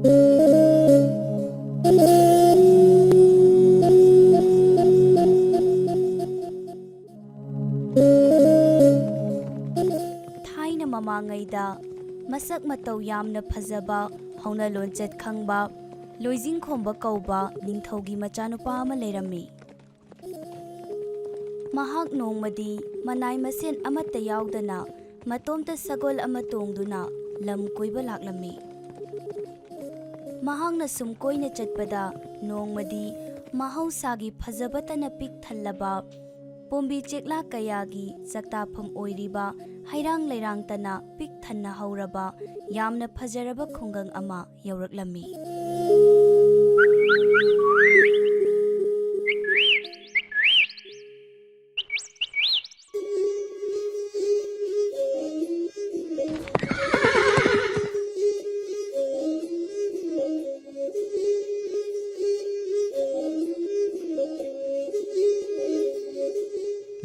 Thaina mamangaida masak matau yamna phajaba hauna lonchet khangba loijing khomba kauba ningthaugi machanupa ama leirami. Mahak nongmadi manai masen amata yaudana matomta sagol ama tongduna lam koiba laklami. Mahakna sum koina chatpada nongmadi mahausagi phajabatana pik thallaba pombi chekla kayagi chaktafam oiriba hairang leirang tana pik thanna hauraba yamna phajaraba khungang ama yauraklami.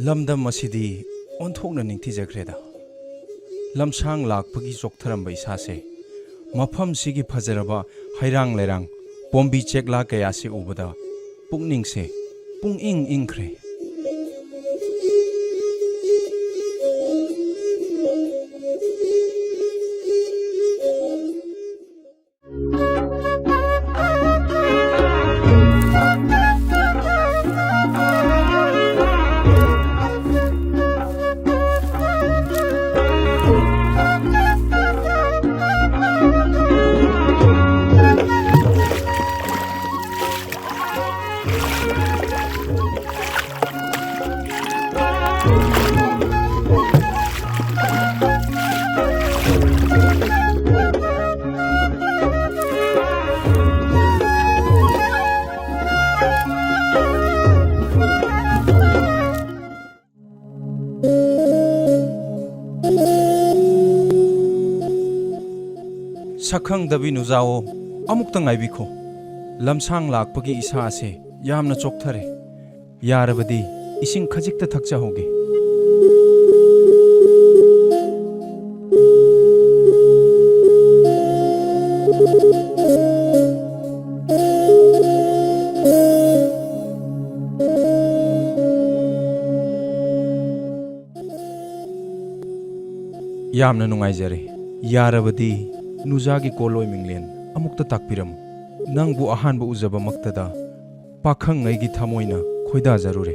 lamdam masidi onthokna ningthijakreda lamsang lakpagi choktharamba isase mafam sigi phajaraba hairang lerang pombi chekla kayase ubada pungningse punging ingkhre. Shakhenbi nujao amukta ngaibikho lamsang lakpagi isa ase yamna chokthare yarabadi ising khajikta thakcha hoge. Yamna nungaijare yarabadi nujagi koloi minglen amukta takpiram nangbu ahanba ujaba maktada pakhang ngaigi thamoina khoida jarure.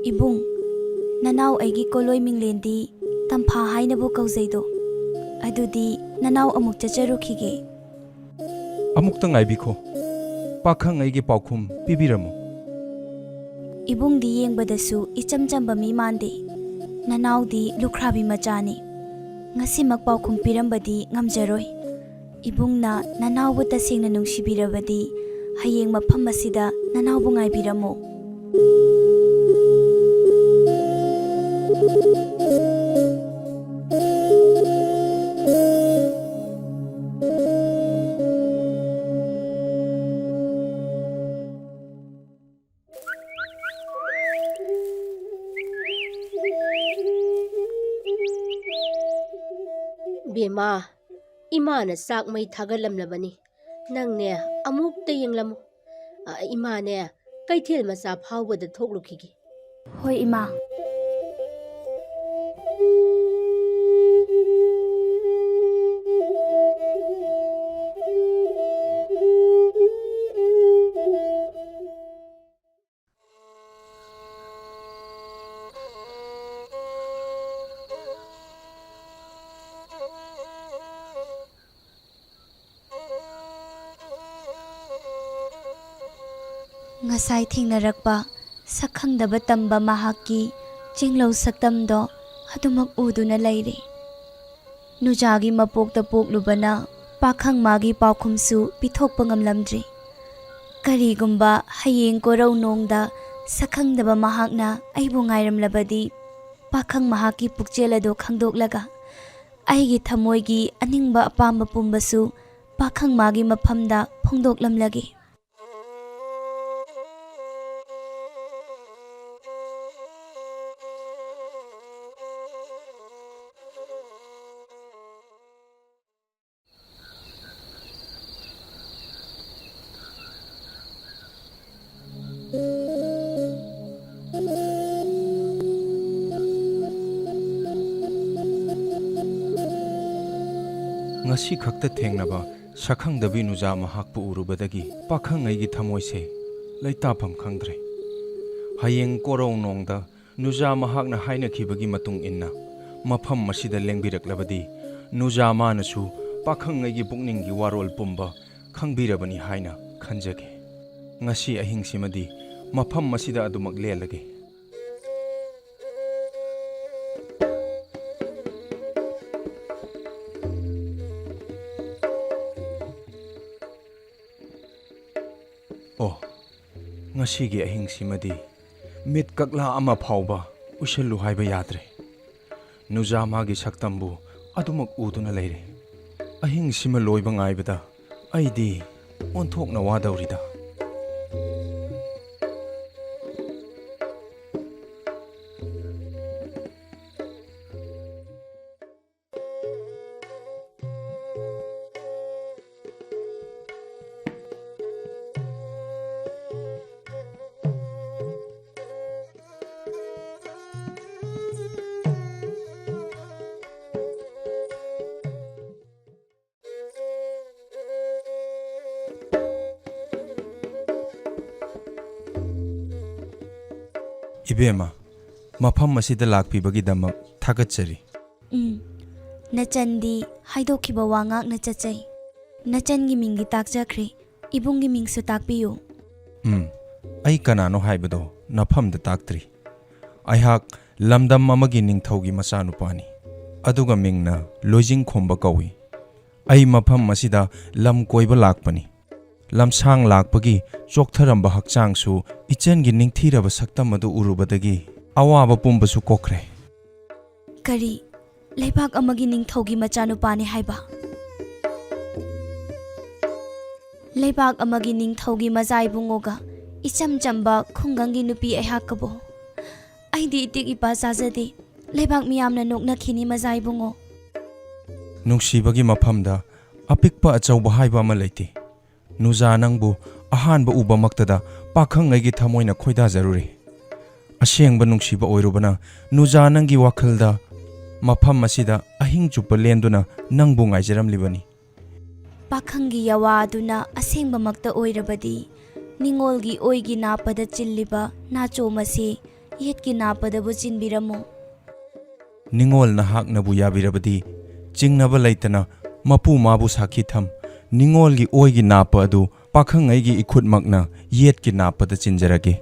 Ibung nanau aigi koloi minglendi tampha hainabu kaujaido adudi nanau amuk chacharukhige. Amukta ngaibikho pakhang ngaigi paukhum pibiramu. Ibung di yengbadasu icham chamba mi mande nanau di lukhrabi machani ngasimak paukhum pirambadi ngamjaroi. Ibungna nanaubu tasengna nungsibirabadi hayeng mafam asida nanaubu ngaibiramo. Bema imana sak mai thagalamlabani nangne amukta yenglamu imane kaithel macha phawbada thoklukhigi. Hoi ima. Ngasai thingnarakpa sakhangdaba tamba mahaki chinglo saktamdo hadumak uduna leire. Nujagi mapokta poklubana pakhang magi paukhumsu pithokpa ngamlamdri. Karigumba hayeng korau nongda sakhangdaba mahakna aibu ngairamlabadi pakhang mahaki pukchelado khangdoklaga aigi thamoigi aningba apamba pumbasu pakhang magi maphamda phongdoklamlagi. ngasi khakta thengnaba Shakhenbi nuja mahakpu urubadagi pakhangai thamoise leitapam khangdre hayeng korong nongda nuja mahakna haina khibagi matung inna mafam masida lengbiraklabadi nuja manasu pakhangai pukninggi warol pumba khangbirabani haina khanjage ngasi ahingsimadi mafam masida adumak lelage ngasi ahingsimadi mit kakla ama phauba ushelu haiba yadre nuja magi saktambu adumak uduna leire ahingsima loiba ngaibada aidi onthokna wadaurida Ibema, mafam masida lakpibagi damak thagachari. Nachandi haidokiba wangak na chachai. Nachangi mingi takjakre, ibungi mingsu takpiyo. Ai kanano haibado nafamda taktri. Aihak lamdam amagi ningthaugi masanupani. Aduga mingna lojing khomba kawi. Ai mafam masida lam koiba lakpani. lamsang lakpagi choktharamba hakchangsu ichengi ningthiraba saktamadu urubadagi awaba pumbasu kokre kari leibak amagi ningthogi machanupani haiba leibak amagi ningthogi mazai bungoga icham chamba khungangi nupi ahakabo aidi itik ipa sajade leibak miyamna nokna khini mazai bungo nungsibagi maphamda apikpa achauba haiba ma leiti nuja nangbu ahanba uba maktada pakhangai gi thamoina khoida zaruri asengba nungsiba oirubana nuja nangi wakhalda mafam masida ahing chupa lenduna nangbu ngaijaram libani pakhangi yawa aduna asengba makta oirabadi ningolgi oigi napada chilliba nacho masi yetki napada bu chinbiramo ningol na hak nabu yabirabadi chingnaba leitana mapu mabu sakhi tham ningolgi oigi napa adu pakhangai gi ikhut makna yetki napada chinjarage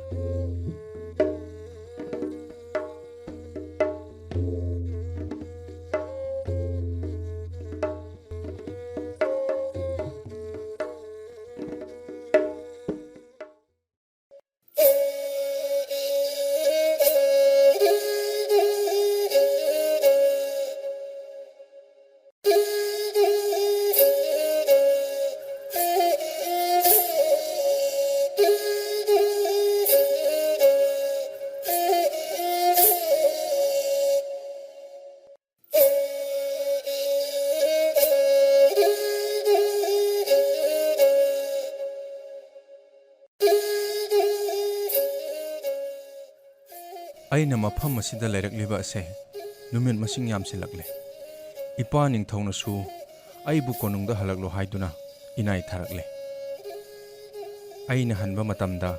aina mafam masida lairakliba ase numin masing yamsilakle ipa ningthongna su aibu konungda halaklo haiduna inai tharakle aina hanba matamda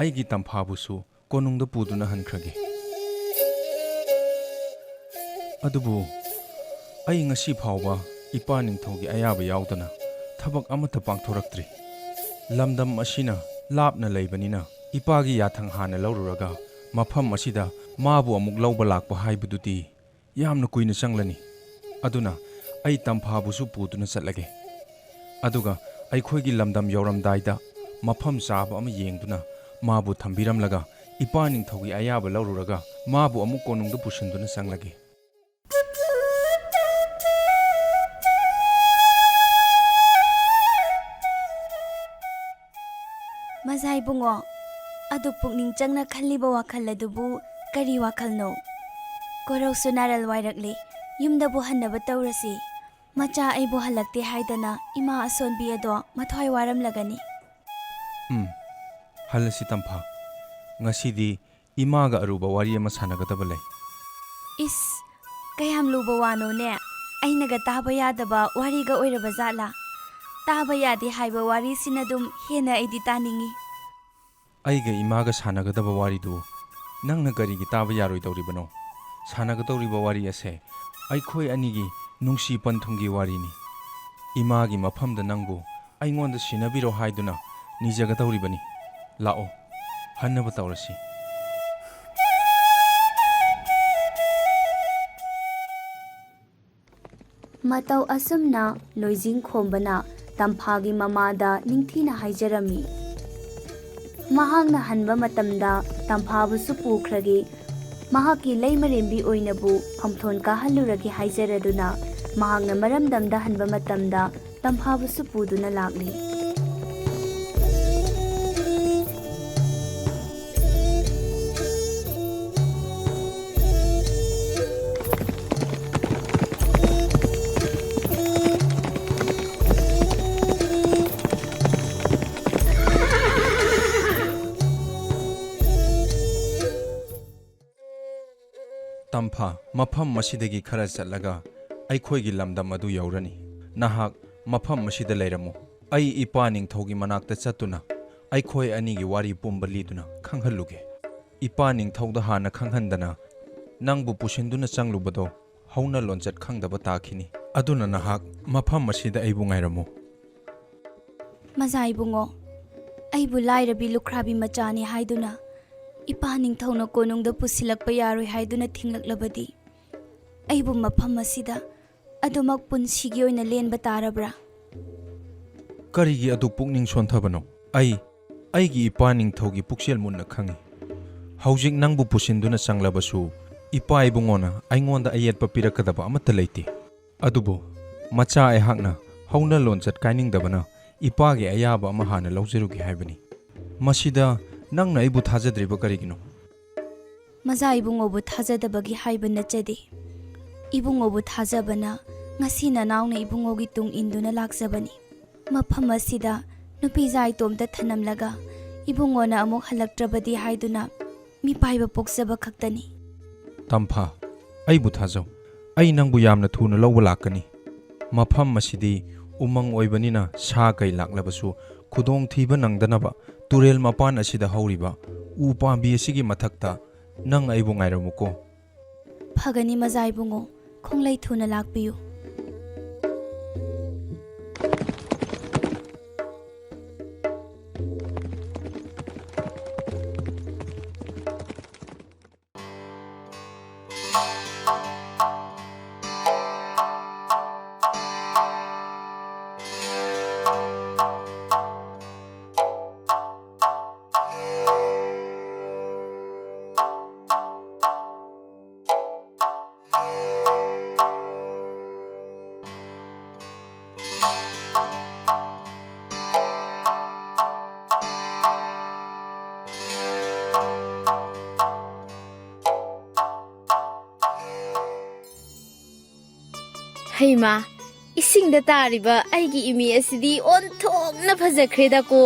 aigi tamphabu su konungda puduna hankrage adubu ai ngasi phawba ipa ningthogi ayaba yaudana thabak amata pangthoraktri lamdam asina lapna leibanina ipagi yathang hana laururaga mafam asida mabu amuk lauba lakpa haibuduti yamna kuina changlani aduna ai tamphabu su puduna chatlage aduga ai khoigi lamdam yoramdaida mafam chaba ama yengduna mabu thambiramlaga ipa ningthogi ayaba laururaga mabu amuk konungda pusinduna changlage mazai bungo adu pukning changna khalliba wakhal adubu kari wakhalno korau sunaral wairakle yumda bu hannaba tawrasi macha ai bu halakte haidana ima asonbi ado mathoi waram lagani halasi tampha ngasidi imaga aruba wari ama sanagadaba lay is kayam luba wano ne ꯑꯩꯅꯒ ꯇꯥꯕ ꯌꯥꯗꯕ ꯋꯥꯔꯤꯒ ꯑꯣꯏꯔꯕ ꯖꯥꯠꯂꯥ? ꯇꯥꯕ ꯌꯥꯗꯦ ꯍꯥꯏꯕ ꯋꯥꯔꯤꯁꯤꯅ ꯑꯗꯨꯝ ꯍꯦꯟꯅ ꯑꯩꯗꯤ ꯇꯥꯅꯤꯡꯉꯤ꯫ ꯑꯩꯒ ꯏꯃꯥꯒ ꯁꯥꯟꯅꯒꯗꯕ ꯋꯥꯔꯤꯗꯨ ꯅꯪꯅ ꯀꯔꯤꯒꯤ ꯇꯥꯕ ꯌꯥꯔꯣꯏꯗꯧꯔꯤꯕꯅꯣ? ꯁꯥꯟꯅꯒꯗꯧꯔꯤꯕ ꯋꯥꯔꯤ ꯑꯁꯦ ꯑꯩꯈꯣꯏ ꯑꯅꯤꯒꯤ ꯅꯨꯡꯁꯤ ꯄꯟꯊꯨꯡꯒꯤ ꯋꯥꯔꯤꯅꯤ꯫ ꯏꯃꯥꯒꯤ ꯃꯐꯝꯗ ꯅꯪꯕꯨ ꯑꯩꯉꯣꯟꯗ ꯁꯤꯟꯅꯕꯤꯔꯣ ꯍꯥꯏꯗꯨꯅ ꯅꯤꯖꯒꯗꯧꯔꯤꯕꯅꯤ꯫ ꯂꯥꯛꯑꯣ, ꯍꯟꯅꯕ ꯇꯧꯔꯁꯤ꯫ ꯃꯇꯧ ꯑꯁꯨꯝꯅ ꯂꯣꯏꯖꯤꯡ ꯈꯣꯝꯕꯅ ꯇꯝꯐꯥꯒꯤ ꯃꯃꯥꯗ ꯅꯤꯡꯊꯤꯅ ꯍꯥꯏꯖꯔꯝꯃꯤ꯫ ꯃꯍꯥꯛꯅ ꯍꯟꯕ ꯃꯇꯝꯗ ꯇꯝꯐꯥꯕꯨꯁꯨ ꯄꯨꯈ꯭ꯔꯒꯦ, ꯃꯍꯥꯛꯀꯤ ꯂꯩꯃꯔꯦꯝꯕꯤ ꯑꯣꯏꯅꯕꯨ ꯐꯝꯊꯣꯟ ꯀꯥꯍꯜꯂꯨꯔꯒꯦ ꯍꯥꯏꯖꯔꯗꯨꯅ ꯃꯍꯥꯛꯅ ꯃꯔꯝꯗꯝꯗ ꯍꯟꯕ ꯃꯇꯝꯗ ꯇꯝꯐꯥꯕꯨꯁꯨ ꯄꯨꯗꯨꯅ ꯂꯥꯛꯂꯤ꯫ ꯇꯝꯐꯥ, ꯃꯐꯝ ꯑꯁꯤꯗꯒꯤ ꯈꯔ ꯆꯠꯂꯒ ꯑꯩꯈꯣꯏꯒꯤ ꯂꯝꯗꯝ ꯑꯗꯨ ꯌꯧꯔꯅꯤ꯫ ꯅꯍꯥꯛ ꯃꯐꯝ ꯑꯁꯤꯗ ꯂꯩꯔꯝꯃꯨ꯫ ꯑꯩ ꯏꯄꯥ ꯅꯤꯡꯊꯧꯒꯤ ꯃꯅꯥꯛꯇ ꯆꯠꯇꯨꯅ ꯑꯩꯈꯣꯏ ꯑꯅꯤꯒꯤ ꯋꯥꯔꯤ ꯄꯨꯝꯕ ꯂꯤꯗꯨꯅ ꯈꯪꯍꯜꯂꯨꯒꯦ꯫ ꯏꯄꯥ ꯅꯤꯡꯊꯧꯗ ꯍꯥꯟꯅ ꯈꯪꯍꯟꯗꯅ ꯅꯪꯕꯨ ꯄꯨꯁꯤꯟꯗꯨꯅ ꯆꯪꯂꯨꯕꯗꯣ ꯍꯧꯅ ꯂꯣꯟꯆꯠ ꯈꯪꯗꯕ ꯇꯥꯈꯤꯅꯤ꯫ ꯑꯗꯨꯅ ꯅꯍꯥꯛ ꯃꯐꯝ ꯑꯁꯤꯗ ꯑꯩꯕꯨ ꯉꯥꯏꯔꯝꯃꯨ꯫ ꯃꯖꯥ ꯏꯕꯨꯡꯉꯣ, ꯑꯩꯕꯨ ꯂꯥꯏꯔꯕꯤ ꯂꯨꯈ꯭ꯔꯥꯕꯤ ꯃꯆꯥꯅꯤ ꯍꯥꯏꯗꯨꯅ ꯏꯄꯥ ꯅꯤꯡꯊꯧꯅ ꯀꯣꯅꯨꯡꯗ ꯄꯨꯁꯤꯜꯂꯛꯄ ꯌꯥꯔꯣꯏ ꯍꯥꯏꯗꯨꯅ ꯊꯤꯡꯂꯛꯂꯕꯗꯤ ꯑꯩꯕꯨ ꯃꯐꯝ ꯑꯁꯤꯗ ꯑꯗꯨꯃꯛ ꯄꯨꯟꯁꯤꯒꯤ ꯑꯣꯏꯅ ꯂꯦꯟꯕ ꯇꯥꯔꯕ꯭ꯔꯥ? ꯀꯔꯤꯒꯤ ꯑꯗꯨ ꯄꯨꯛꯅꯤꯡ ꯁꯣꯟꯊꯕꯅꯣ? ꯑꯩꯒꯤ ꯏꯄꯥ ꯅꯤꯡꯊꯧꯒꯤ ꯄꯨꯛꯆꯦꯜ ꯃꯨꯟꯅ ꯈꯪꯏ꯫ ꯍꯧꯖꯤꯛ ꯅꯪꯕꯨ ꯄꯨꯁꯤꯟꯗꯨꯅ ꯆꯪꯂꯕꯁꯨ ꯏꯄꯥ ꯏꯕꯨꯡꯉꯣꯅ ꯑꯩꯉꯣꯟꯗ ꯑꯌꯦꯠꯄ ꯄꯤꯔꯛꯀꯗꯕ ꯑꯃꯠꯇ ꯂꯩꯇꯦ꯫ ꯑꯗꯨꯕꯨ ꯃꯆꯥ ꯑꯩꯍꯥꯛꯅ ꯍꯧꯅ ꯂꯣꯟꯆꯠ ꯀꯥꯏꯅꯤꯡꯗꯕꯅ ꯏꯄꯥꯒꯤ ꯑꯌꯥꯕ ꯑꯃ ꯍꯥꯟꯅ ꯂꯧꯖꯔꯨꯒꯦ ꯍꯥꯏꯕꯅꯤ꯫ ꯃꯁꯤꯗ ꯅꯪꯅ ꯑꯩꯕꯨ ꯊꯥꯖꯗ꯭ꯔꯤꯕ ꯀꯔꯤꯒꯤꯅꯣ? ꯃꯖꯥ ꯏꯕꯨꯡꯉꯣꯕꯨ ꯊꯥꯖꯗꯕꯒꯤ ꯍꯥꯏꯕ ꯅꯠꯆꯗꯦ꯫ ꯏꯕꯨꯡꯉꯣꯕꯨ ꯊꯥꯖꯕꯅ ꯉꯁꯤ ꯅꯅꯥꯎꯅ ꯏꯕꯨꯡꯉꯣꯒꯤ ꯇꯨꯡ ꯏꯟꯗꯨꯅ ꯂꯥꯛꯆꯕꯅꯤ꯫ ꯃꯐꯝ ꯑꯁꯤꯗ ꯅꯨꯄꯤꯖꯥ ꯏꯇꯣꯝꯇ ꯊꯅꯝꯂꯒ ꯏꯕꯨꯡꯉꯣꯅ ꯑꯃꯨꯛ ꯍꯜꯂꯛꯇ꯭ꯔꯕꯗꯤ ꯍꯥꯏꯗꯨꯅ ꯃꯤꯄꯥꯏꯕ ꯄꯣꯛꯆꯕ ꯈꯛꯇꯅꯤ꯫ ꯇꯝꯐꯥ, ꯑꯩꯕꯨ ꯊꯥꯖꯧ꯫ ꯑꯩ ꯅꯪꯕꯨ ꯌꯥꯝꯅ ꯊꯨꯅ ꯂꯧꯕ ꯂꯥꯛꯀꯅꯤ꯫ ꯃꯐꯝ ꯑꯁꯤꯗꯤ ꯎꯃꯪ ꯑꯣꯏꯕꯅꯤꯅ ꯁꯥ ꯀꯩ ꯂꯥꯛꯂꯕꯁꯨ ꯈꯨꯗꯣꯡꯊꯤꯕ ꯅꯪꯗꯅꯕ ꯇꯨꯔꯦꯜ ꯃꯄꯥꯟ ꯑꯁꯤꯗ ꯍꯧꯔꯤꯕ ꯎ ꯄꯥꯝꯕꯤ ꯑꯁꯤꯒꯤ ꯃꯊꯛꯇ ꯅꯪ ꯑꯩꯕꯨ ꯉꯥꯏꯔꯝꯃꯨꯀꯣ꯫ ꯐꯒꯅꯤ ꯃꯖꯥ ꯏꯕꯨꯡꯉꯣ, ꯈꯣꯡꯂꯩ ꯊꯨꯅ ꯂꯥꯛꯄꯤꯌꯨ꯫ ꯍꯩꯃꯥ, ꯏꯁꯤꯡꯗ ꯇꯥꯔꯤꯕ ꯑꯩꯒꯤ ꯏꯃꯤ ꯑꯁꯤꯗꯤ ꯑꯣꯟꯊꯣꯛꯅ ꯐꯖꯈ꯭ꯔꯦꯗꯀꯣ꯫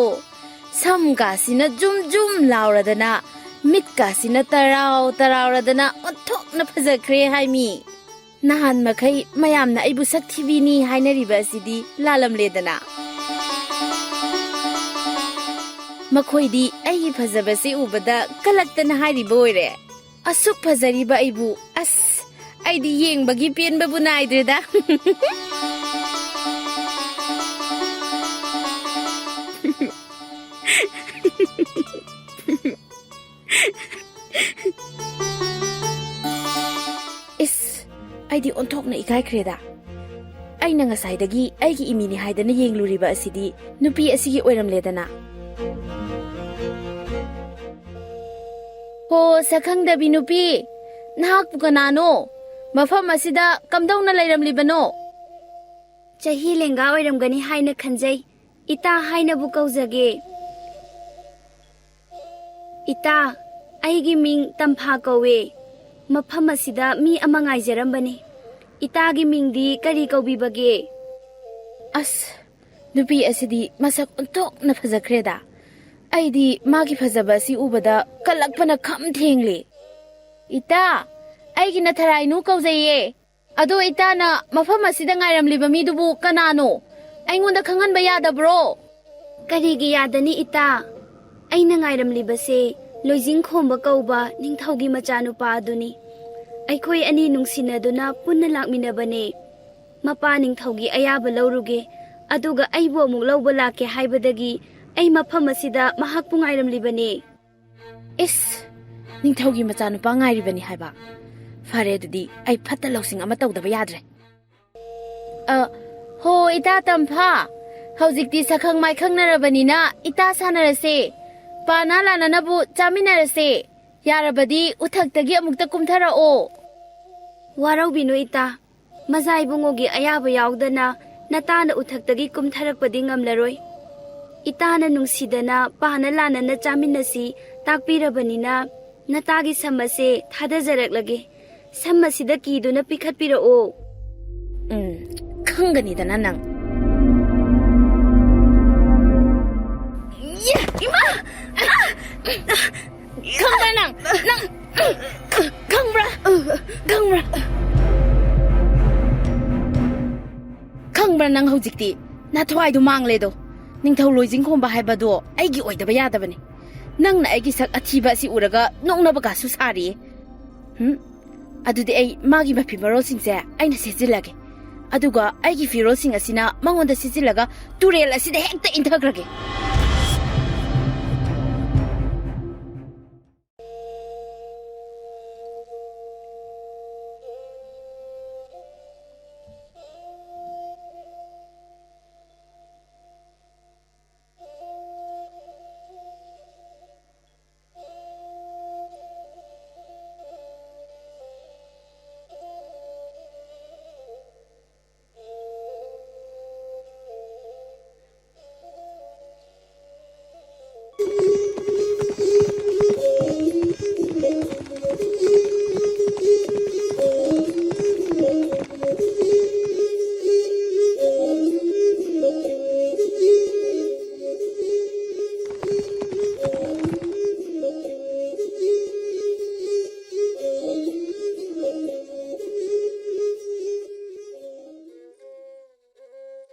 ꯁꯝꯒꯥꯁꯤꯅ ꯖꯨꯝ ꯖꯨꯝ ꯂꯥꯎꯔꯗꯅ, ꯃꯤꯠꯀꯥꯁꯤꯅ ꯇꯔꯥꯎ ꯇꯔꯥꯎꯔꯗꯅ ꯑꯣꯟꯊꯣꯛꯅ ꯐꯖꯈ꯭ꯔꯦ ꯍꯥꯏꯃꯤ꯫ ꯅꯍꯥꯟ ꯃꯈꯩ ꯃꯌꯥꯝꯅ ꯑꯩꯕꯨ ꯁꯛꯊꯤꯕꯤꯅꯤ ꯍꯥꯏꯅꯔꯤꯕ ꯑꯁꯤꯗꯤ ꯂꯥꯜꯂꯝꯂꯦꯗꯅ꯫ ꯃꯈꯣꯏꯗꯤ ꯑꯩꯒꯤ ꯐꯖꯕꯁꯤ ꯎꯕꯗ ꯀꯂꯛꯇꯅ ꯍꯥꯏꯔꯤꯕ ꯑꯣꯏꯔꯦ꯫ ꯑꯁꯨꯛ ꯐꯖꯔꯤꯕ ꯑꯩꯕꯨ ꯑꯩꯗꯤ ꯌꯦꯡꯕꯒꯤ ꯄꯦꯟꯕꯕꯨ ꯅꯥꯏꯗ꯭ꯔꯦꯗ꯫ ꯑꯩꯗꯤ ꯑꯣꯟꯊꯣꯛꯅ ꯏꯀꯥꯏꯈ꯭ꯔꯦꯗ꯫ ꯑꯩꯅ ꯉꯁꯥꯏꯗꯒꯤ ꯑꯩꯒꯤ ꯏꯃꯤꯅꯤ ꯍꯥꯏꯗꯅ ꯌꯦꯡꯂꯨꯔꯤꯕ ꯑꯁꯤꯗꯤ ꯅꯨꯄꯤ ꯑꯁꯤꯒꯤ ꯑꯣꯏꯔꯝꯂꯦꯗꯅ꯫ ꯍꯣ ꯁꯛꯈꯪꯗꯕꯤ ꯅꯨꯄꯤ, ꯅꯍꯥꯛꯄꯨ ꯀꯅꯥꯅꯣ? ꯃꯐꯝ ꯑꯁꯤꯗ ꯀꯝꯗꯧꯅ ꯂꯩꯔꯝꯂꯤꯕꯅꯣ? ꯆꯍꯤ ꯂꯦꯡꯒꯥ ꯑꯣꯏꯔꯝꯒꯅꯤ ꯍꯥꯏꯅ ꯈꯟꯖꯩ꯫ ꯏꯇꯥ ꯍꯥꯏꯅꯕꯨ ꯀꯧꯖꯒꯦ꯫ ꯏꯇꯥ, ꯑꯩꯒꯤ ꯃꯤꯡ ꯇꯝꯐꯥ ꯀꯧꯋꯦ꯫ ꯃꯐꯝ ꯑꯁꯤꯗ ꯃꯤ ꯑꯃ ꯉꯥꯏꯖꯔꯝꯕꯅꯤ꯫ ꯏꯇꯥꯒꯤ ꯃꯤꯡꯗꯤ ꯀꯔꯤ ꯀꯧꯕꯤꯕꯒꯦ? ꯅꯨꯄꯤ ꯑꯁꯤꯗꯤ ꯃꯁꯛ ꯑꯣꯟꯊꯣꯛꯅ ꯐꯖꯈ꯭ꯔꯦꯗ꯫ ꯑꯩꯗꯤ ꯃꯥꯒꯤ ꯐꯖꯕ ꯑꯁꯤ ꯎꯕꯗ ꯀꯜꯂꯛꯄꯅ ꯈꯝ ꯊꯦꯡꯂꯦ꯫ ꯏꯇꯥ, ꯑꯩꯒꯤ ꯅꯊꯔꯥꯏꯅꯨ ꯀꯧꯖꯩꯌꯦ꯫ ꯑꯗꯣ ꯏꯇꯥꯅ ꯃꯐꯝ ꯑꯁꯤꯗ ꯉꯥꯏꯔꯝꯂꯤꯕ ꯃꯤꯗꯨꯕꯨ ꯀꯅꯥꯅꯣ? ꯑꯩꯉꯣꯟꯗ ꯈꯪꯍꯟꯕ ꯌꯥꯗꯕ꯭ꯔꯣ? ꯀꯔꯤꯒꯤ ꯌꯥꯗꯅꯤ ꯏꯇꯥ? ꯑꯩꯅ ꯉꯥꯏꯔꯝꯂꯤꯕꯁꯦ ꯂꯣꯏꯖꯤꯡ ꯈꯣꯝꯕ ꯀꯧꯕ ꯅꯤꯡꯊꯧꯒꯤ ꯃꯆꯥꯅꯨꯄꯥ ꯑꯗꯨꯅꯤ꯫ ꯑꯩꯈꯣꯏ ꯑꯅꯤ ꯅꯨꯡꯁꯤꯅꯗꯨꯅ ꯄꯨꯟꯅ ꯂꯥꯛꯃꯤꯟꯅꯕꯅꯦ꯫ ꯃꯄꯥ ꯅꯤꯡꯊꯧꯒꯤ ꯑꯌꯥꯕ ꯂꯧꯔꯨꯒꯦ, ꯑꯗꯨꯒ ꯑꯩꯕꯨ ꯑꯃꯨꯛ ꯂꯧꯕ ꯂꯥꯛꯀꯦ ꯍꯥꯏꯕꯗꯒꯤ ꯑꯩ ꯃꯐꯝ ꯑꯁꯤꯗ ꯃꯍꯥꯛꯄꯨ ꯉꯥꯏꯔꯝꯂꯤꯕꯅꯦ꯫ ꯏꯁ, ꯅꯤꯡꯊꯧꯒꯤ ꯃꯆꯥꯅꯨꯄꯥ ꯉꯥꯏꯔꯤꯕꯅꯤ ꯍꯥꯏꯕ? ꯐꯔꯦ, ꯑꯗꯨꯗꯤ ꯑꯩ ꯐꯠꯇ ꯂꯧꯁꯤꯡ ꯑꯃ ꯇꯧꯗꯕ ꯌꯥꯗ꯭ꯔꯦ꯫ ꯍꯣ ꯏꯇꯥ ꯇꯝꯐꯥ, ꯍꯧꯖꯤꯛꯇꯤ ꯁꯛꯈꯪ ꯃꯥꯏꯈꯪꯅꯔꯕꯅꯤꯅ ꯏꯇꯥ ꯁꯥꯟꯅꯔꯁꯦ, ꯄꯥꯅꯥ ꯂꯥꯟꯅꯅꯕꯨ ꯆꯥꯃꯤꯟꯅꯔꯁꯦ꯫ ꯌꯥꯔꯕꯗꯤ ꯎꯊꯛꯇꯒꯤ ꯑꯃꯨꯛꯇ ꯀꯨꯝꯊꯔꯛꯑꯣ꯫ ꯋꯥꯔꯧꯕꯤꯅꯨ ꯏꯇꯥ, ꯃꯖꯥ ꯏꯕꯨꯡꯉꯣꯒꯤ ꯑꯌꯥꯕ ꯌꯥꯎꯗꯅ ꯅꯇꯥꯅ ꯎꯊꯛꯇꯒꯤ ꯀꯨꯝꯊꯔꯛꯄꯗꯤ ꯉꯝꯂꯔꯣꯏ꯫ ꯏꯇꯥꯅ ꯅꯨꯡꯁꯤꯗꯅ ꯄꯥꯅ ꯂꯥꯟꯅꯅ ꯆꯥꯃꯤꯟꯅꯁꯤ ꯇꯥꯛꯄꯤꯔꯕꯅꯤꯅ ꯅꯇꯥꯒꯤ ꯁꯝ ꯑꯁꯦ ꯊꯥꯗꯖꯔꯛꯂꯒꯦ꯫ ꯁꯝ ꯑꯁꯤꯗ ꯀꯤꯗꯨꯅ ꯄꯤꯈꯠꯄꯤꯔꯛꯑꯣ꯫ ꯈꯪꯒꯅꯤꯗꯅ ꯅꯪ꯫ ꯏꯃꯥ! ꯈꯪꯕ꯭ꯔꯥ ꯅꯪ? ꯈꯪꯕ꯭ꯔꯥ? ꯈꯪꯕ꯭ꯔꯥ ꯅꯪ ꯍꯧꯖꯤꯛꯇꯤ ꯅꯊꯋꯥꯏꯗꯨ ꯃꯥꯡꯂꯦꯗꯣ? ꯅꯤꯡꯊꯧ ꯂꯣꯏꯖꯤꯡ ꯈꯣꯝꯕ ꯍꯥꯏꯕꯗꯣ ꯑꯩꯒꯤ ꯑꯣꯏꯗꯕ ꯌꯥꯗꯕꯅꯤ꯫ ꯅꯪꯅ ꯑꯩꯒꯤ ꯁꯛ ꯑꯊꯤꯕ ꯑꯁꯤ ꯎꯔꯒ ꯅꯣꯛꯅꯕꯒꯁꯨ ꯁꯥꯔꯤꯌꯦ꯫ ꯑꯗꯨꯗꯤ ꯑꯩ ꯃꯥꯒꯤ ꯃꯐꯤ ꯃꯔꯣꯜꯁꯤꯡꯁꯦ ꯑꯩꯅ ꯁꯦꯠꯆꯤꯜꯂꯒꯦ, ꯑꯗꯨꯒ ꯑꯩꯒꯤ ꯐꯤꯔꯣꯜꯁꯤꯡ ꯑꯁꯤꯅ ꯃꯉꯣꯟꯗ ꯁꯦꯠꯆꯤꯜꯂꯒ ꯇꯨꯔꯦꯜ ꯑꯁꯤꯗ ꯍꯦꯛꯇ ꯏꯟꯊꯈ꯭ꯔꯒꯦ꯫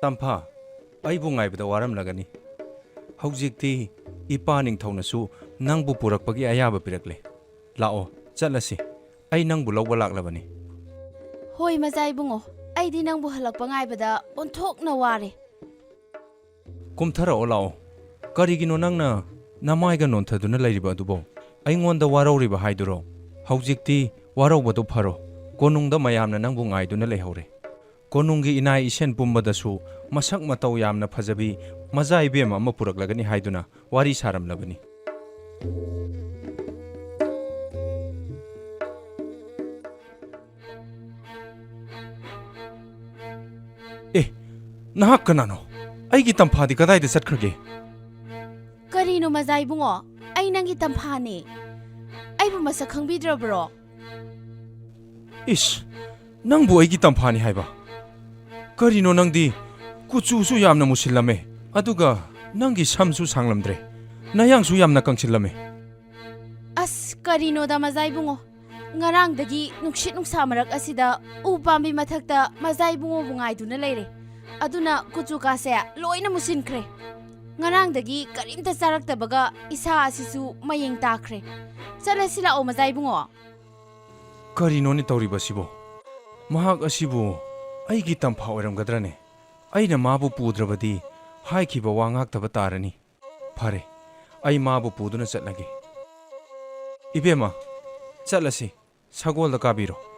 ꯇꯝꯐꯥ, ꯑꯩꯕꯨ ꯉꯥꯏꯕꯗ ꯋꯥꯔꯝꯂꯒꯅꯤ꯫ ꯍꯧꯖꯤꯛꯇꯤ ꯏꯄꯥ ꯅꯤꯡꯊꯧꯅꯁꯨ ꯅꯪꯕꯨ ꯄꯨꯔꯛꯄꯒꯤ ꯑꯌꯥꯕ ꯄꯤꯔꯛꯂꯦ꯫ ꯂꯥꯛꯑꯣ, ꯆꯠꯂꯁꯤ꯫ ꯑꯩ ꯅꯪꯕꯨ ꯂꯧꯕ ꯂꯥꯛꯂꯕꯅꯤ꯫ ꯍꯣꯏ ꯃꯆꯥ ꯏꯕꯨꯡꯉꯣ, ꯑꯩꯗꯤ ꯅꯪꯕꯨ ꯍꯜꯂꯛꯄ ꯉꯥꯏꯕꯗ ꯑꯣꯟꯊꯣꯛꯅ ꯋꯥꯔꯦ꯫ ꯀꯨꯝꯊꯔꯛꯑꯣ ꯂꯥꯛꯑꯣ꯫ ꯀꯔꯤꯒꯤꯅꯣ ꯅꯪꯅ ꯅꯃꯥꯏꯒ ꯅꯣꯟꯊꯗꯨꯅ ꯂꯩꯔꯤꯕ ꯑꯗꯨꯕꯣ? ꯑꯩꯉꯣꯟꯗ ꯋꯥꯔꯧꯔꯤꯕ ꯍꯥꯏꯗꯨꯔꯣ? ꯍꯧꯖꯤꯛꯇꯤ ꯋꯥꯔꯧꯕꯗꯨ ꯐꯔꯣ꯫ ꯀꯣꯅꯨꯡꯗ ꯃꯌꯥꯝꯅ ꯅꯪꯕꯨ ꯉꯥꯏꯗꯨꯅ ꯂꯩꯍꯧꯔꯦ꯫ ꯀꯣꯅꯨꯡꯒꯤ ꯏꯅꯥꯏ ꯏꯁꯦꯟ ꯄꯨꯝꯕꯗꯁꯨ ꯃꯁꯛ ꯃꯇꯧ ꯌꯥꯝꯅ ꯐꯖꯕꯤ ꯃꯆꯥ ꯏꯕꯦꯝ ꯑꯃ ꯄꯨꯔꯛꯂꯒꯅꯤ ꯍꯥꯏꯗꯨꯅ ꯋꯥꯔꯤ ꯁꯥꯔꯝꯂꯕꯅꯤ꯫ ꯅꯍꯥꯛ ꯀꯅꯥꯅꯣ? ꯑꯩꯒꯤ ꯇꯝꯐꯥꯗꯤ ꯀꯗꯥꯏꯗ ꯆꯠꯈ꯭ꯔꯒꯦ? ꯀꯔꯤꯅꯣ ꯃꯆꯥ ꯏꯕꯨꯡꯉꯣ? ꯑꯩ ꯅꯪꯒꯤ ꯇꯝꯐꯥꯅꯦ꯫ ꯑꯩꯕꯨ ꯃꯁꯛ ꯈꯪꯕꯤꯗ꯭ꯔꯕ꯭ꯔꯣ? ꯏꯁ, ꯅꯪꯕꯨ ꯑꯩꯒꯤ ꯇꯝꯐꯥꯅꯤ ꯍꯥꯏꯕ? ꯀꯔꯤꯅꯣ ꯅꯪꯗꯤ ꯀꯨꯆꯨꯁꯨ ꯌꯥꯝꯅ ꯃꯨꯁꯤꯜꯂꯝꯃꯦ, ꯑꯗꯨꯒ ꯅꯪꯒꯤ ꯁꯝꯁꯨ ꯁꯥꯡꯂꯝꯗ꯭ꯔꯦ, ꯅꯌꯥꯡꯁꯨ ꯌꯥꯝꯅ ꯀꯪꯁꯤꯜꯂꯝꯃꯦ꯫ ꯑꯁ ꯀꯔꯤꯅꯣꯗ ꯃꯆꯥ ꯏꯕꯨꯡꯉꯣ, ꯉꯔꯥꯡꯗꯒꯤ ꯅꯨꯡꯁꯤꯠ ꯅꯨꯡꯁꯥ ꯃꯔꯛ ꯑꯁꯤꯗ ꯎ ꯄꯥꯝꯕꯤ ꯃꯊꯛꯇ ꯃꯆꯥ ꯏꯕꯨꯡꯉꯣꯕꯨ ꯉꯥꯏꯗꯨꯅ ꯂꯩꯔꯦ, ꯑꯗꯨꯅ ꯀꯨꯆꯨ ꯀꯥꯁꯦ ꯂꯣꯏꯅ ꯃꯨꯁꯤꯟꯈ꯭ꯔꯦ꯫ ꯉꯔꯥꯡꯗꯒꯤ ꯀꯔꯤꯝꯇ ꯆꯥꯔꯛꯇꯕꯒ ꯏꯁꯥ ꯑꯁꯤꯁꯨ ꯃꯌꯦꯡ ꯇꯥꯈ꯭ꯔꯦ꯫ ꯆꯠꯂꯁꯤ ꯂꯥꯛꯑꯣ ꯃꯆꯥ ꯏꯕꯨꯡꯉꯣ꯫ ꯀꯔꯤꯅꯣꯅꯦ ꯇꯧꯔꯤꯕꯁꯤꯕꯣ? ꯃꯍꯥꯛ ꯑꯁꯤꯕꯨ ꯑꯩꯒꯤ ꯇꯝꯐꯥ ꯑꯣꯏꯔꯝꯒꯗ꯭ꯔꯅꯦ? ꯑꯩꯅ ꯃꯥꯕꯨ ꯄꯨꯗ꯭ꯔꯕꯗꯤ ꯍꯥꯏꯈꯤꯕ ꯋꯥ ꯉꯥꯛꯇꯕ ꯇꯥꯔꯅꯤ꯫ ꯐꯔꯦ, ꯑꯩ ꯃꯥꯕꯨ ꯄꯨꯗꯨꯅ ꯆꯠꯂꯒꯦ꯫ ꯏꯕꯦꯝꯃ, ꯆꯠꯂꯁꯤ, ꯁꯒꯣꯜꯗ ꯀꯥꯕꯤꯔꯣ꯫